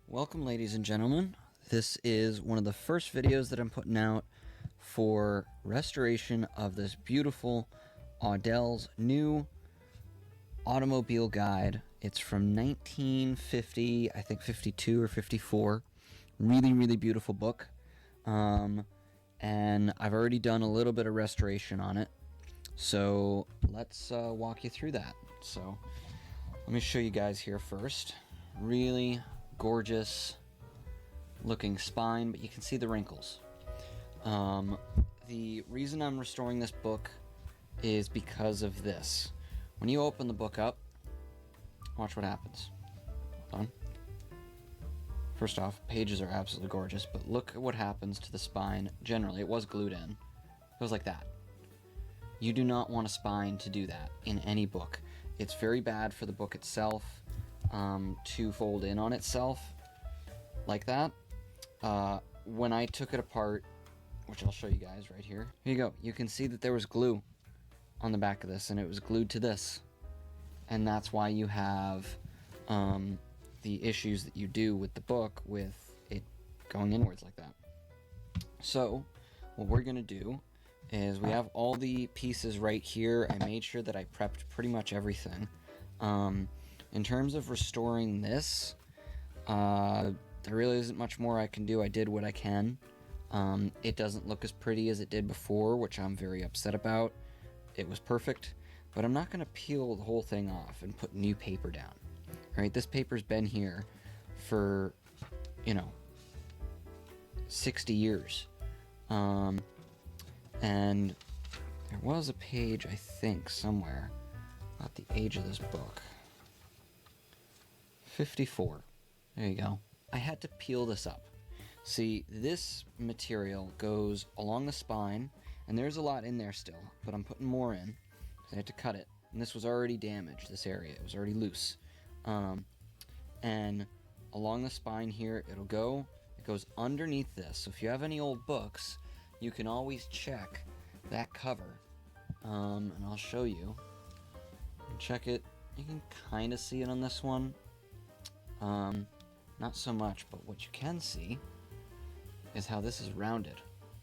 Welcome, ladies and gentlemen. This is one of the first videos that I'm putting out for restoration of this beautiful Audels new automobile guide. It's from 1950, I think 52 or 54. Really beautiful book. And I've already done a little bit of restoration on it. So let's walk you through that. So let me show you guys here first. Really gorgeous looking spine, but you can see the wrinkles. The reason I'm restoring this book is because of this. When you open the book up, watch what happens. Hold on. First off, pages are absolutely gorgeous, but look at what happens to the spine. Generally, it was glued in. It goes like that. You do not want a spine to do that in any book. It's very bad for the book itself to fold in on itself like that. When I took it apart, which I'll show you guys right here. Here you go. You can see that there was glue on the back of this, and it was glued to this. And that's why you have the issues that you do with the book with it going inwards like that. So what we're going to do is we have all the pieces right here. I made sure that I prepped pretty much everything. In terms of restoring this, there really isn't much more I can do. I did what I can. It doesn't look as pretty as it did before, which I'm very upset about. It was perfect, but I'm not going to peel the whole thing off and put new paper down. All right, this paper's been here for, 60 years. And there was a page, I think, somewhere about the age of this book. 54. There you go. I had to peel this up. See, this material goes along the spine, and there's a lot in there still, but I'm putting more in because I had to cut it. And this was already damaged, this area. It was already loose. And along the spine here, it goes underneath this. So if you have any old books, you can always check that cover. And I'll show you. Check it. You can kind of see it on this one. Not so much, but what you can see is how this is rounded,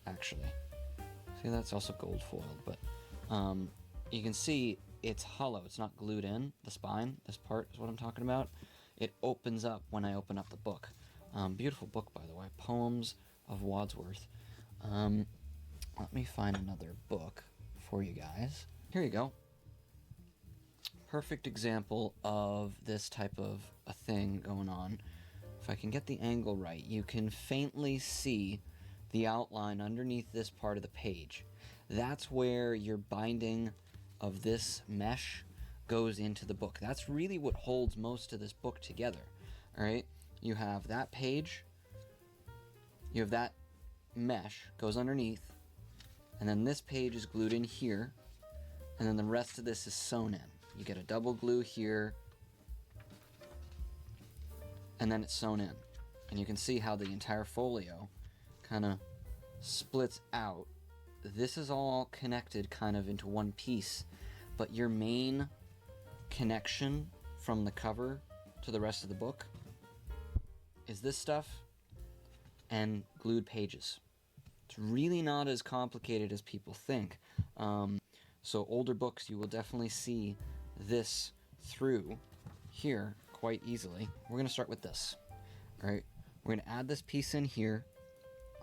actually. See, that's also gold foiled, but you can see it's hollow. It's not glued in, the spine. This part is what I'm talking about. It opens up when I open up the book. Beautiful book, by the way. Poems of Wadsworth. Let me find another book for you guys. Here you go. Perfect example of this type of a thing going on. If I can get the angle right, you can faintly see the outline underneath this part of the page. That's where your binding of this mesh goes into the book. That's really what holds most of this book together. All right, you have that page, you have that mesh goes underneath, and then this page is glued in here, and then the rest of this is sewn in. You get a double glue here, and then it's sewn in. And you can see how the entire folio kind of splits out. This is all connected kind of into one piece, but your main connection from the cover to the rest of the book is this stuff and glued pages. It's really not as complicated as people think. So older books, you will definitely see this through here quite easily. We're going to start with this. All right, we're going to add this piece in here.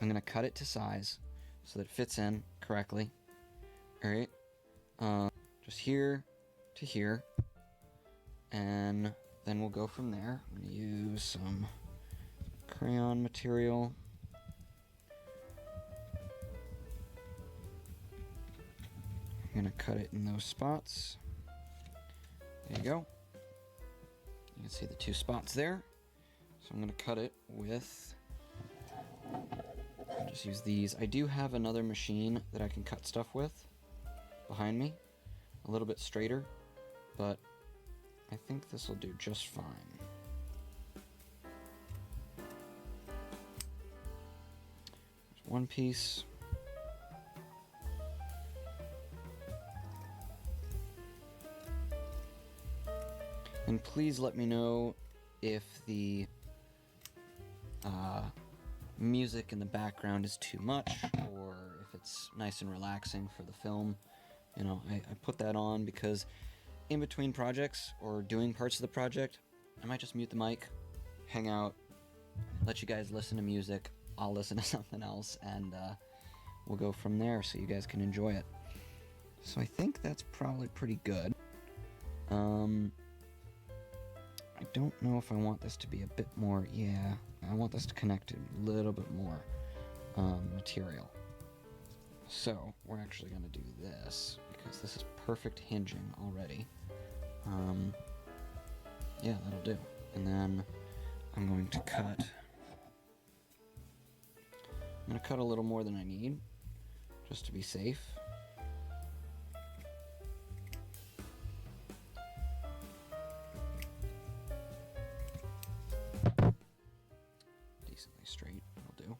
I'm going to cut it to size so that it fits in correctly. All right, just here to here, and then we'll go from there. I'm going to use some crayon material. I'm going to cut it in those spots. There you go. You can see the two spots there. So I'm going to cut it with, I'll just use these. I do have another machine that I can cut stuff with behind me, a little bit straighter, but I think this will do just fine. There's one piece. And please let me know if the music in the background is too much, or if it's nice and relaxing for the film. You know, I put that on because in between projects or doing parts of the project, I might just mute the mic, hang out, let you guys listen to music, I'll listen to something else, and we'll go from there so you guys can enjoy it. So I think that's probably pretty good. I don't know if I want this to be a bit more, yeah, I want this to connect a little bit more material. So we're actually going to do this because this is perfect hinging already. Yeah, that'll do. And then I'm going to cut. I'm going to cut a little more than I need, just to be safe. Decently straight, will do.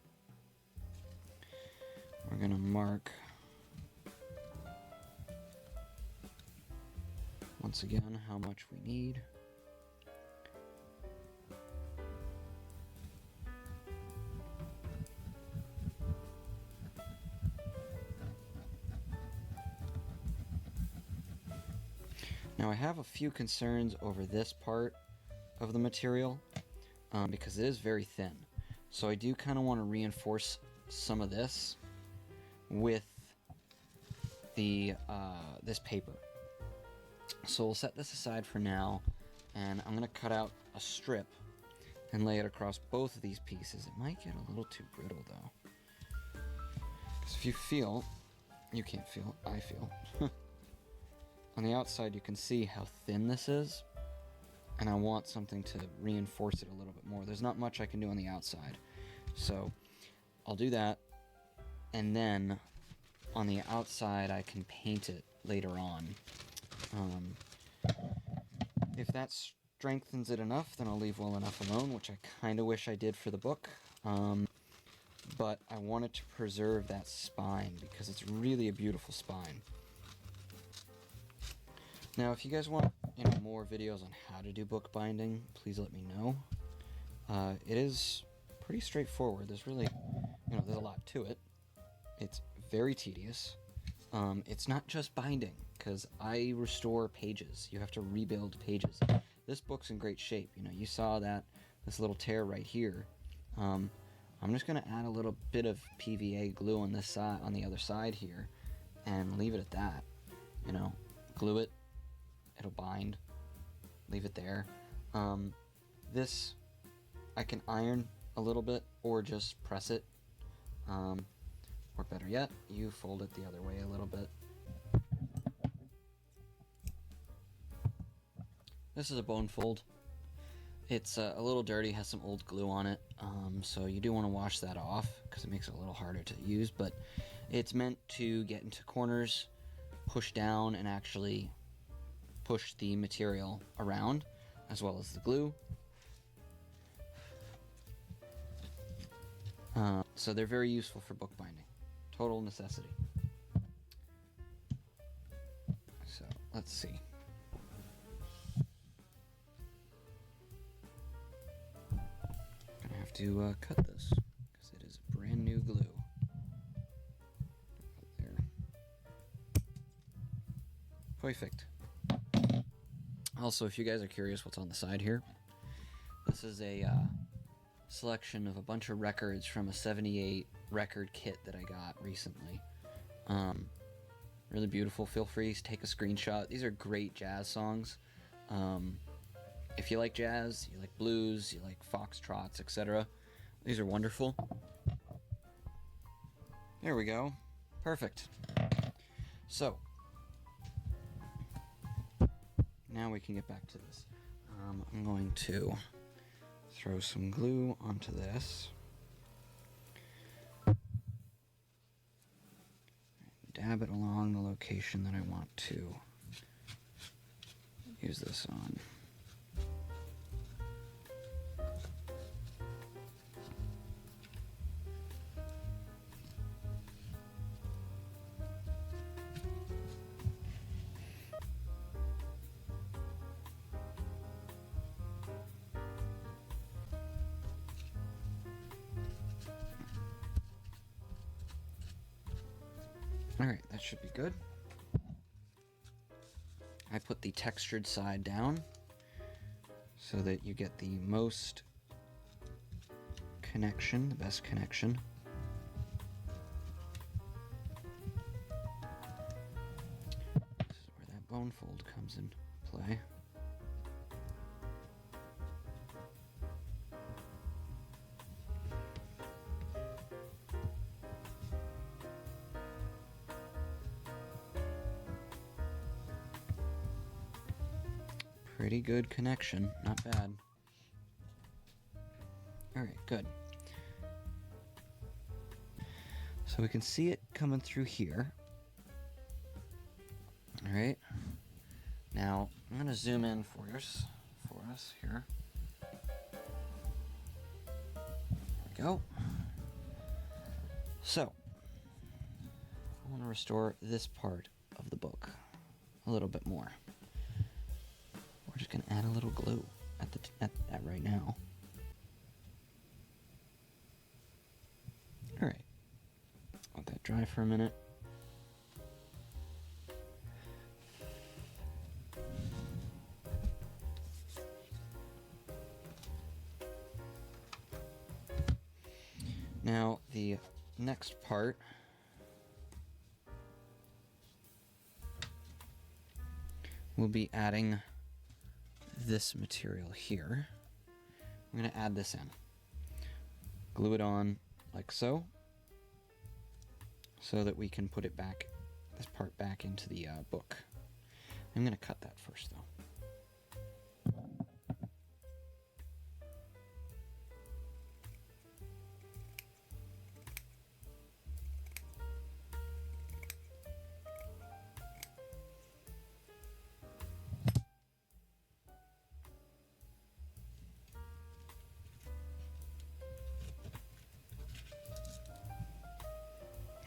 We're going to mark once again how much we need. Now I have a few concerns over this part of the material because it is very thin. So I do kind of want to reinforce some of this with the this paper. So we'll set this aside for now, and I'm going to cut out a strip and lay it across both of these pieces. It might get a little too brittle though. Because if you feel, you can't feel, I feel. On the outside you can see how thin this is, and I want something to reinforce it a little bit more. There's not much I can do on the outside, so I'll do that, and then on the outside I can paint it later on. If that strengthens it enough, then I'll leave well enough alone, which I kind of wish I did for the book, but I wanted to preserve that spine because it's really a beautiful spine. Now, if you guys want, more videos on how to do bookbinding, please let me know. It is pretty straightforward. There's really, there's a lot to it. It's very tedious. It's not just binding, because I restore pages. You have to rebuild pages. This book's in great shape. You saw this little tear right here. I'm just going to add a little bit of PVA glue on this side, on the other side here, and leave it at that. Glue it. It'll bind. Leave it there. This I can iron a little bit or just press it. Or better yet, you fold it the other way a little bit. This is a bone fold. It's a little dirty, has some old glue on it, so you do want to wash that off because it makes it a little harder to use, but it's meant to get into corners, push down, and actually push the material around, as well as the glue. So they're very useful for bookbinding. Total necessity. So, let's see. Gonna have to cut this, because it is brand new glue. There. Perfect. Also, if you guys are curious what's on the side here, this is a selection of a bunch of records from a 78 record kit that I got recently. Really beautiful. Feel free to take a screenshot. These are great jazz songs. If you like jazz, you like blues, you like foxtrots, etc., these are wonderful. There we go. Perfect. So, now we can get back to this. I'm going to throw some glue onto this. Dab it along the location that I want to use this on. Alright, that should be good. I put the textured side down so that you get the most connection, the best connection. This is where that bone fold comes in play. Pretty good connection, not bad. Alright, good. So we can see it coming through here. Alright. Now, I'm going to zoom in for us here. There we go. So, I want to restore this part of the book a little bit more. We're just going to add a little glue at right now. Alright. Let that dry for a minute. Now, the next part we'll be adding this material here. I'm going to add this in. Glue it on like so that we can put it back, this part back into the book. I'm going to cut that first though.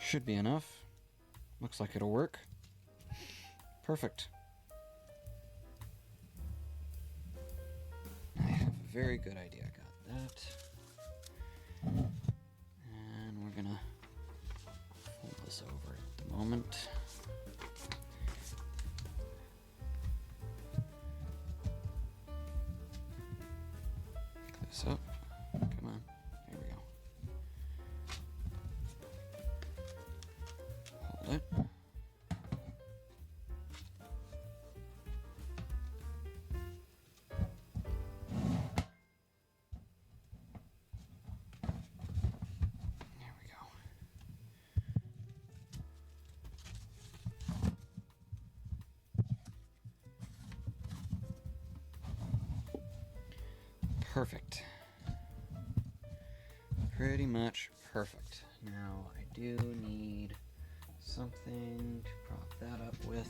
Should be enough. Looks like it'll work. Perfect. I have a very good idea. I got that. And we're gonna fold this over at the moment. Pick this up. Come on. There we go. Hold it. There we go. Perfect. Pretty much perfect. Now I do need something to prop that up with.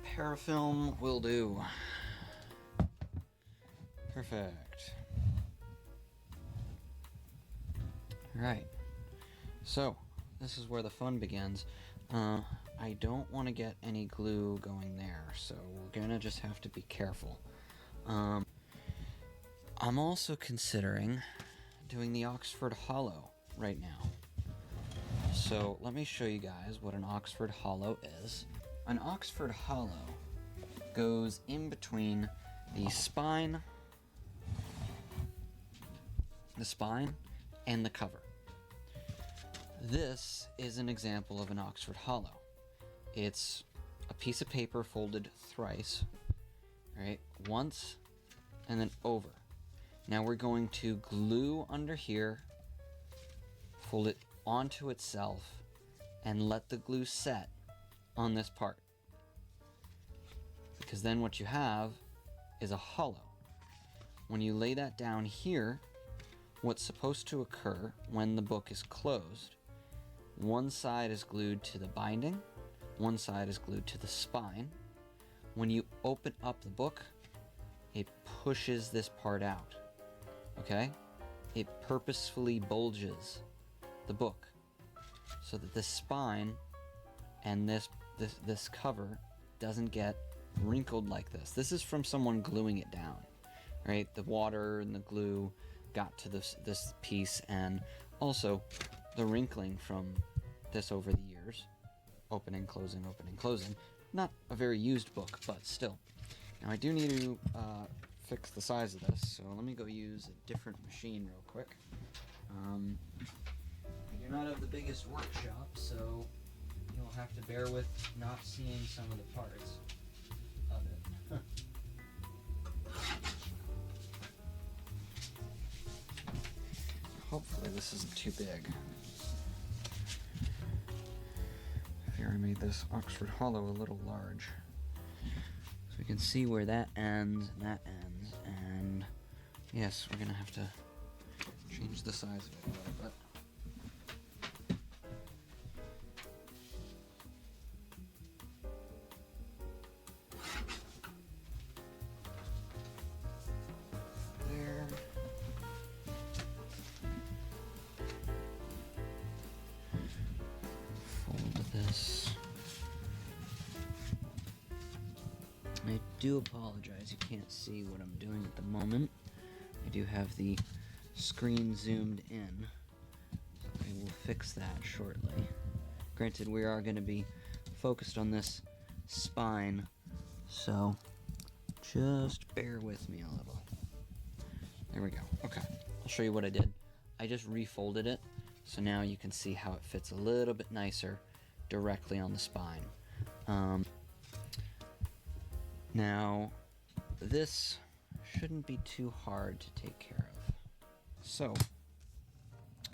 Parafilm will do. Perfect. Right. So, this is where the fun begins. I don't want to get any glue going there, so we're gonna just have to be careful. I'm also considering doing the Oxford Hollow right now. So let me show you guys what an Oxford Hollow is. An Oxford Hollow goes in between the spine and the cover. This is an example of an Oxford Hollow. It's a piece of paper folded thrice, right? Once and then over. Now we're going to glue under here, fold it onto itself, and let the glue set on this part. Because then what you have is a hollow. When you lay that down here, what's supposed to occur when the book is closed, one side is glued to the binding, one side is glued to the spine. When you open up the book, it pushes this part out. Okay? It purposefully bulges the book so that the spine and this cover doesn't get wrinkled like this. This is from someone gluing it down, right? The water and the glue got to this piece, and also the wrinkling from this over the years. years. Opening, closing, opening, closing. Not a very used book, but still. Now I do need to fix the size of this, so let me go use a different machine real quick. I do not have the biggest workshop, so you'll have to bear with not seeing some of the parts of it. Hopefully this isn't too big. I fear I made this Oxford Hollow a little large. So we can see where that ends and that ends, and yes, we're gonna have to change the size of it a little bit. There. Fold this. I do apologize, you can't see what I'm doing at the moment. I do have the screen zoomed in. I will fix that shortly. Granted, we are going to be focused on this spine, so just bear with me a little. There we go. Okay, I'll show you what I did. I just refolded it, so now you can see how it fits a little bit nicer directly on the spine. Now, this shouldn't be too hard to take care of. So,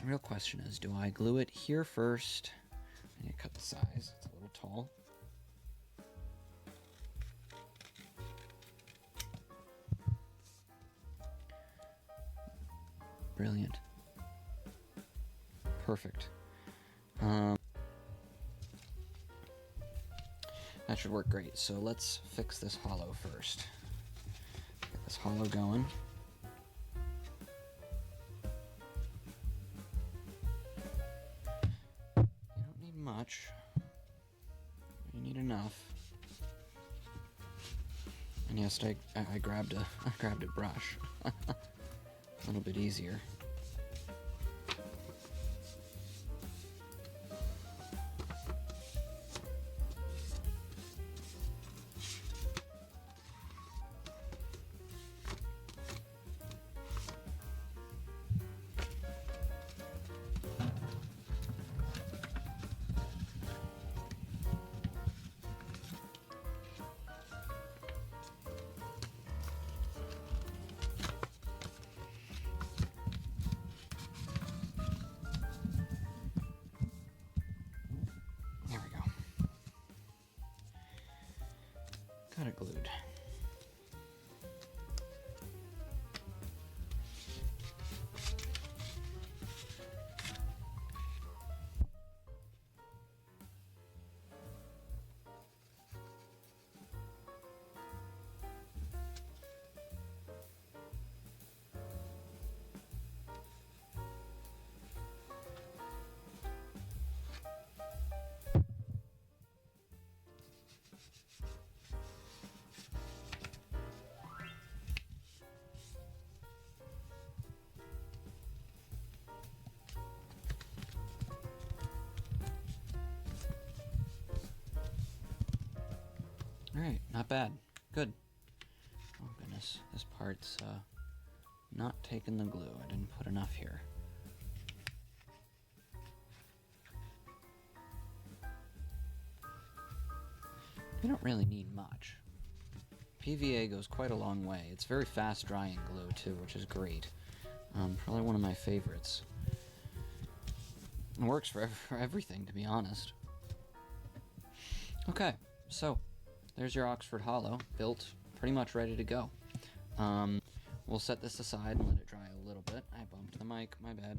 the real question is, do I glue it here first? I need to cut the size, it's a little tall. Brilliant. Perfect. That should work great. So let's fix this hollow first. Get this hollow going. You don't need much. You need enough. And yes, I grabbed a brush. A little bit easier. Got it glued. Alright, not bad. Good. Oh goodness, this part's not taking the glue. I didn't put enough here. You don't really need much. PVA goes quite a long way. It's very fast drying glue too, which is great. Probably one of my favorites. It works for everything, to be honest. Okay, so there's your Oxford Hollow, built, pretty much ready to go. We'll set this aside and let it dry a little bit. I bumped the mic, my bad.